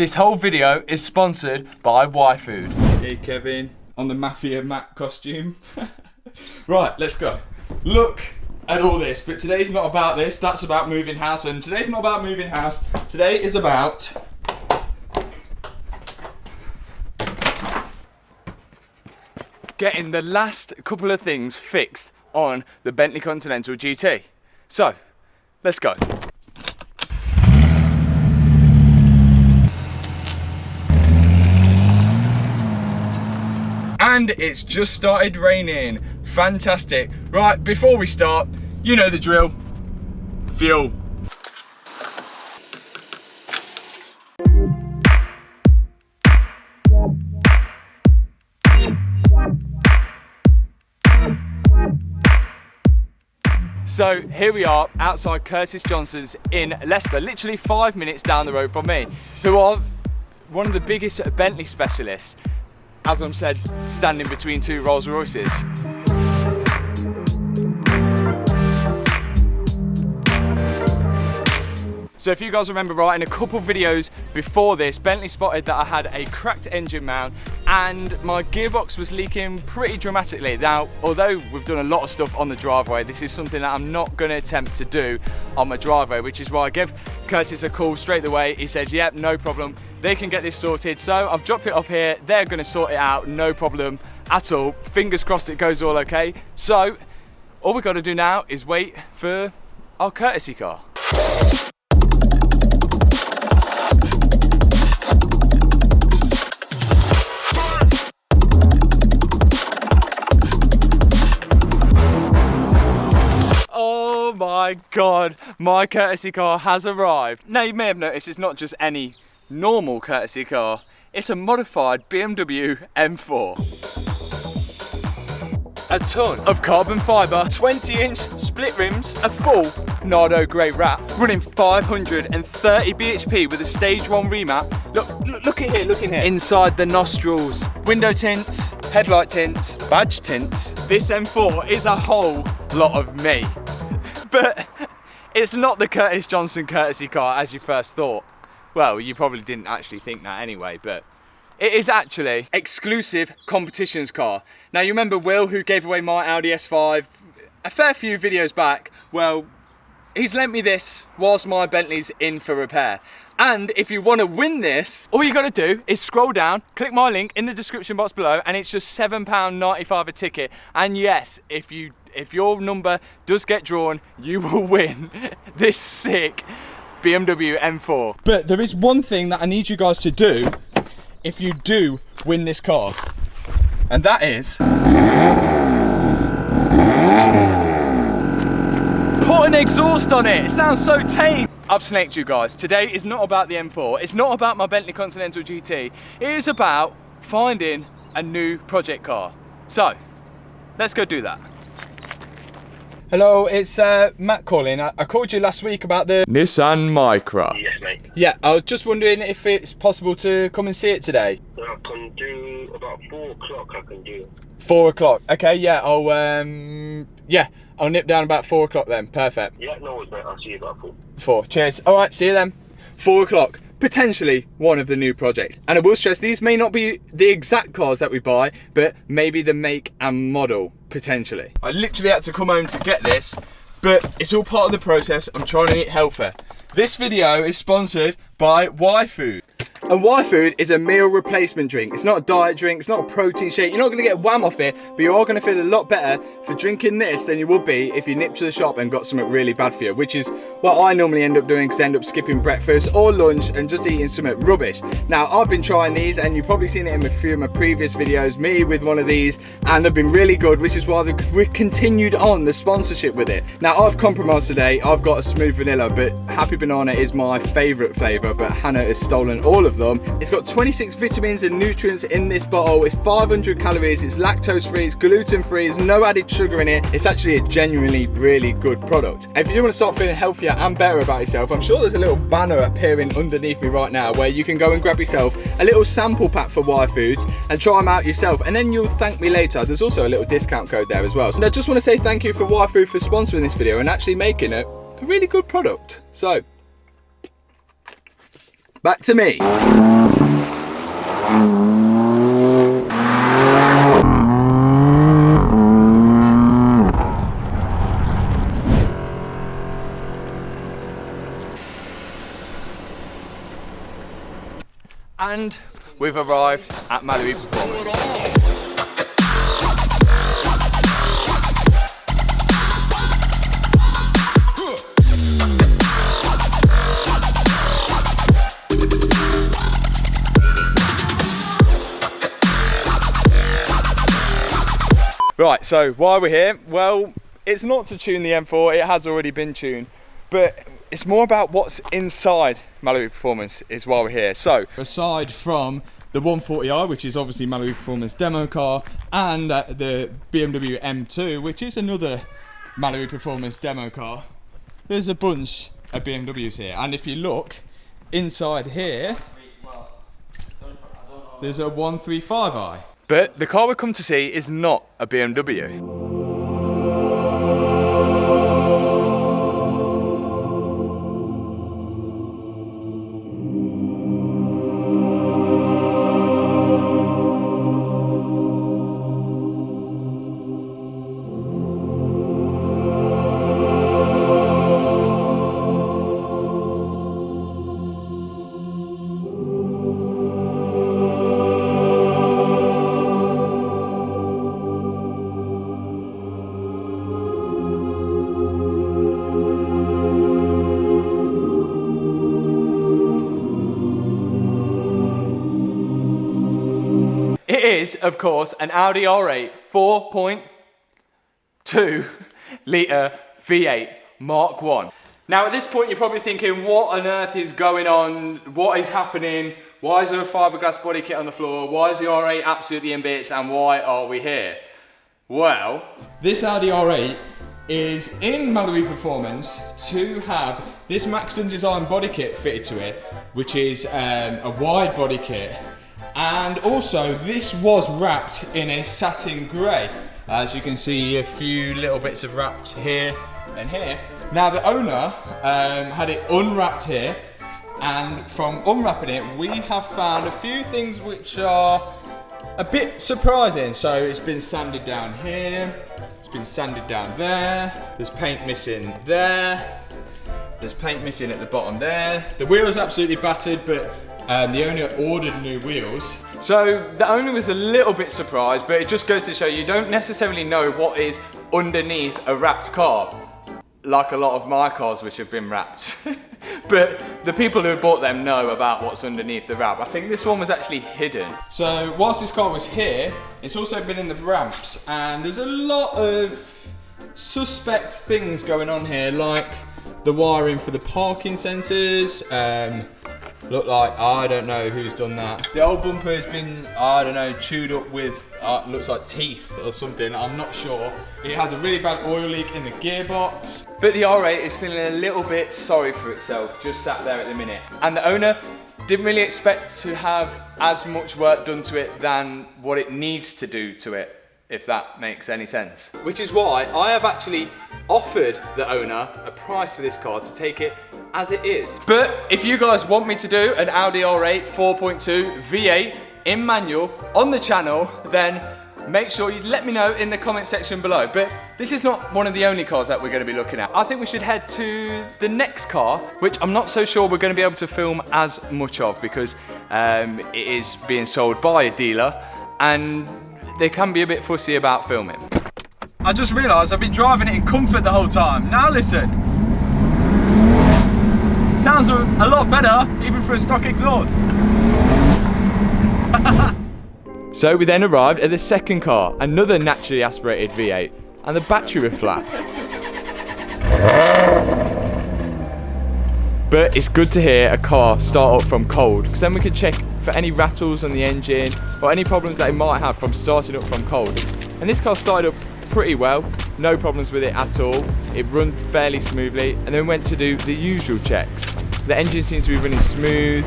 This whole video is sponsored by Y-Food. Hey Kevin, on the Mafia Matt costume. Right, let's go. Look at all this, but today's not about this, that's about moving house, and today's not about moving house, today is about getting the last couple of things fixed on the Bentley Continental GT. So, let's go. And it's just started raining. Fantastic. Right, before we start, you know the drill. Fuel. So here we are outside Curtis Johnson's in Leicester, literally 5 minutes down the road from me, who are one of the biggest Bentley specialists. As I'm said, standing between two Rolls Royces. So if you guys remember right, in a couple videos before this, Bentley spotted that I had a cracked engine mount and my gearbox was leaking pretty dramatically. Now, although we've done a lot of stuff on the driveway, this is something that I'm not going to attempt to do on my driveway, which is why I gave Curtis a call straight away. He said, yep, no problem, they can get this sorted. So I've dropped it off here, they're going to sort it out, no problem at all. Fingers crossed it goes all okay. So all we've got to do now is wait for our courtesy car. Oh my God, my courtesy car has arrived. Now you may have noticed it's not just any normal courtesy car, it's a modified BMW M4. A ton of carbon fibre, 20-inch split rims, a full Nardo grey wrap, running 530 bhp with a stage 1 remap. Look at here, look in here. Inside the nostrils, window tints, headlight tints, badge tints. This M4 is a whole lot of me. But it's not the Curtis Johnson courtesy car as you first thought. Well, you probably didn't actually think that anyway, but it is actually exclusive competitions car. Now you remember Will, who gave away my Audi S5 a fair few videos back? Well, he's lent me this whilst my Bentley's in for repair. And if you want to win this, all you got to do is scroll down, click my link in the description box below, and it's just £7.95 a ticket. And yes, if your number does get drawn, you will win this sick BMW M4. But there is one thing that I need you guys to do if you do win this car, and that is put an exhaust on it. It sounds so tame. I've snaked you guys. Today is not about the M4. It's not about my Bentley Continental GT. It is about finding a new project car. So, let's go do that. Hello, it's Matt calling. I called you last week about the Nissan Micra. Yes, mate. Yeah, I was just wondering if it's possible to come and see it today. I can do about 4 o'clock. I can do. 4 o'clock. Okay, yeah, I'll nip down about 4 o'clock then. Perfect. Yeah, no worries, mate. I'll see you about 4. 4. Cheers. All right, see you then. 4 o'clock. Potentially one of the new projects. And I will stress, these may not be the exact cars that we buy, but maybe the make and model, potentially. I literally had to come home to get this, but it's all part of the process. I'm trying to eat healthier. This video is sponsored by Y-Food. And Y-Food is a meal replacement drink. It's not a diet drink, it's not a protein shake. You're not gonna get wham off it, but you are gonna feel a lot better for drinking this than you would be if you nipped to the shop and got something really bad for you, which is what I normally end up doing, because I end up skipping breakfast or lunch and just eating something rubbish. Now, I've been trying these, and you've probably seen it in a few of my previous videos, me with one of these, and they've been really good, which is why we've continued on the sponsorship with it. Now, I've compromised today. I've got a smooth vanilla, but Happy Banana is my favourite flavour, but Hannah has stolen all of them. It's got 26 vitamins and nutrients in this bottle. It's 500 calories, it's lactose free, it's gluten free, there's no added sugar in it. It's actually a genuinely really good product. If you want to start feeling healthier and better about yourself, I'm sure there's a little banner appearing underneath me right now where you can go and grab yourself a little sample pack for Y Foods and try them out yourself, and then you'll thank me later. There's also a little discount code there as well. So I just want to say thank you for Y Food for sponsoring this video and actually making it a really good product. So back to me. And we've arrived at Maserati Performance. Right, so why we're here? Well, it's not to tune the M4, it has already been tuned, but it's more about what's inside Maserati Performance is why we're here. So, aside from the 140i, which is obviously Maserati Performance demo car, and the BMW M2, which is another Maserati Performance demo car, there's a bunch of BMWs here. And if you look inside here, there's a 135i. But the car we've come to see is not a BMW. It is, of course, an Audi R8 4.2 litre V8 Mark 1. Now at this point you're probably thinking, what on earth is going on? What is happening? Why is there a fiberglass body kit on the floor? Why is the R8 absolutely in bits, and why are we here? Well, this Audi R8 is in Maserati Performance to have this Maxton Design body kit fitted to it, which is a wide body kit. And also, this was wrapped in a satin grey. As you can see, a few little bits of wrapped here and here. Now, the owner had it unwrapped here, and from unwrapping it, we have found a few things which are a bit surprising. So, it's been sanded down here, it's been sanded down there, there's paint missing there, there's paint missing at the bottom there. The wheel's absolutely battered, but the owner ordered new wheels. So the owner was a little bit surprised, but it just goes to show you don't necessarily know what is underneath a wrapped car, like a lot of my cars which have been wrapped. But the people who bought them know about what's underneath the wrap. I think this one was actually hidden. So whilst this car was here, it's also been in the ramps, and there's a lot of suspect things going on here, like the wiring for the parking sensors. Look like, I don't know who's done that. The old bumper has been, I don't know, chewed up with, looks like teeth or something, I'm not sure. It has a really bad oil leak in the gearbox. But the R8 is feeling a little bit sorry for itself, just sat there at the minute. And the owner didn't really expect to have as much work done to it than what it needs to do to it, if that makes any sense. Which is why I have actually offered the owner a price for this car to take it as it is. But if you guys want me to do an Audi R8 4.2 V8 in manual on the channel, then make sure you let me know in the comment section below. But this is not one of the only cars that we're going to be looking at. I think we should head to the next car, which I'm not so sure we're going to be able to film as much of, because it is being sold by a dealer and they can be a bit fussy about filming. I just realised I've been driving it in comfort the whole time. Now listen. Sounds a lot better, even for a stock exhaust. So we then arrived at the second car, another naturally aspirated V8, and the battery was flat. But it's good to hear a car start up from cold, because then we can check for any rattles on the engine or any problems that it might have from starting up from cold. And this car started up pretty well, no problems with it at all. It run fairly smoothly, and then went to do the usual checks. The engine seems to be running smooth.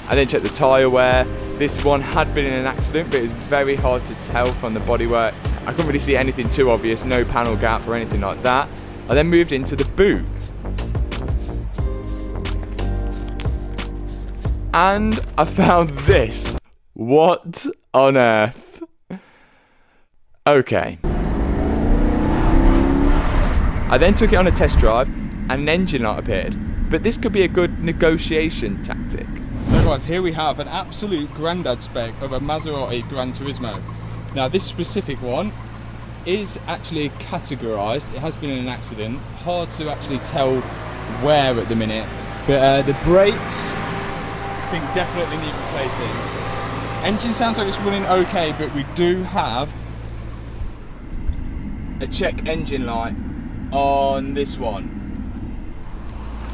I then checked the tyre wear. This one had been in an accident, but it was very hard to tell from the bodywork. I couldn't really see anything too obvious, no panel gap or anything like that. I then moved into the boot. and I found this. What on earth? Okay. I then took it on a test drive and an engine light appeared, but this could be a good negotiation tactic. So guys, here we have an absolute grandad spec of a Maserati Gran Turismo. Now this specific one is actually categorised, it has been in an accident, hard to actually tell where at the minute, but the brakes I think definitely need replacing. Engine sounds like it's running okay, but we do have a check engine light on this one.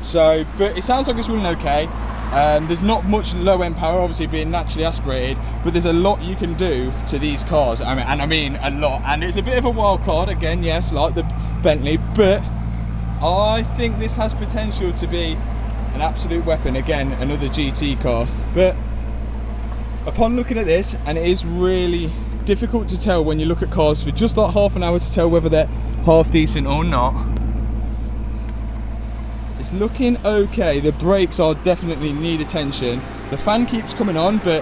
So, but it sounds like it's running okay. There's not much low end power, obviously being naturally aspirated, but there's a lot you can do to these cars. I mean a lot, and it's a bit of a wild card again, yes, like the Bentley, but I think this has potential to be an absolute weapon. Again, another GT car, but upon looking at this, and it is really difficult to tell when you look at cars for just like half an hour to tell whether they're half decent or not. It's looking okay. The brakes are definitely need attention. The fan keeps coming on, but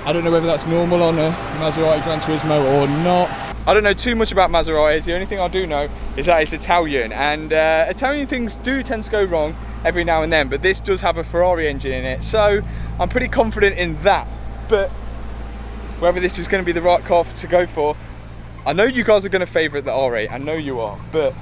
I don't know whether that's normal on a Maserati Gran Turismo or not. I don't know too much about Maseratis. The only thing I do know is that it's Italian, and Italian things do tend to go wrong every now and then, but this does have a Ferrari engine in it, so I'm pretty confident in that. But whether this is going to be the right car to go for, I know you guys are going to favourite the R8, I know you are, but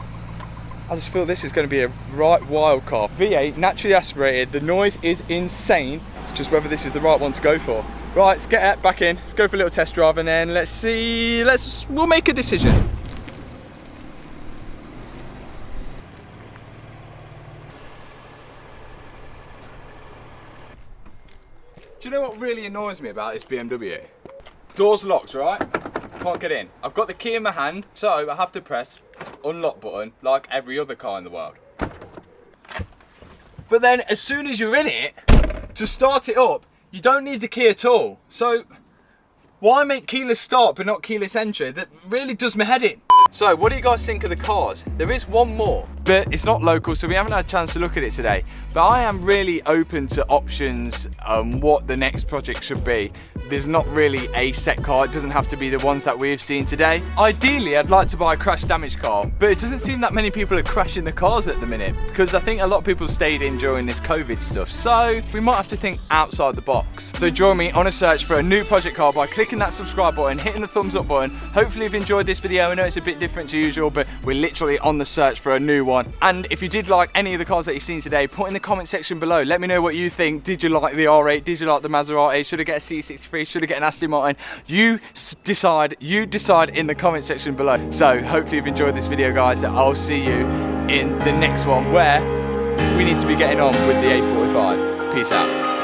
I just feel this is going to be a right wild car. V8, naturally aspirated, the noise is insane. It's just whether this is the right one to go for. Right, let's get back in, let's go for a little test drive, and then let's see, we'll make a decision. Do you know what really annoys me about this BMW? Door's locked, right? Can't get in. I've got the key in my hand, so I have to press unlock button like every other car in the world. But then as soon as you're in it, to start it up, you don't need the key at all. So why make keyless start but not keyless entry? That really does my head in. So what do you guys think of the cars? There is one more, but it's not local, so we haven't had a chance to look at it today. But I am really open to options, what the next project should be. There's not really a set car, it doesn't have to be the ones that we've seen today. Ideally, I'd like to buy a crash damaged car, but it doesn't seem that many people are crashing the cars at the minute, because I think a lot of people stayed in during this COVID stuff, so we might have to think outside the box. So join me on a search for a new project car by clicking that subscribe button, hitting the thumbs up button. Hopefully you've enjoyed this video. I know it's a bit different to usual, but we're literally on the search for a new one. And if you did like any of the cars that you've seen today, put in the comment section below. Let me know what you think. Did you like the R8? Did you like the Maserati? Should I get a C63? Should I get an Aston Martin? You decide in the comment section below. So hopefully you've enjoyed this video, guys. I'll see you in the next one where we need to be getting on with the A45. Peace out.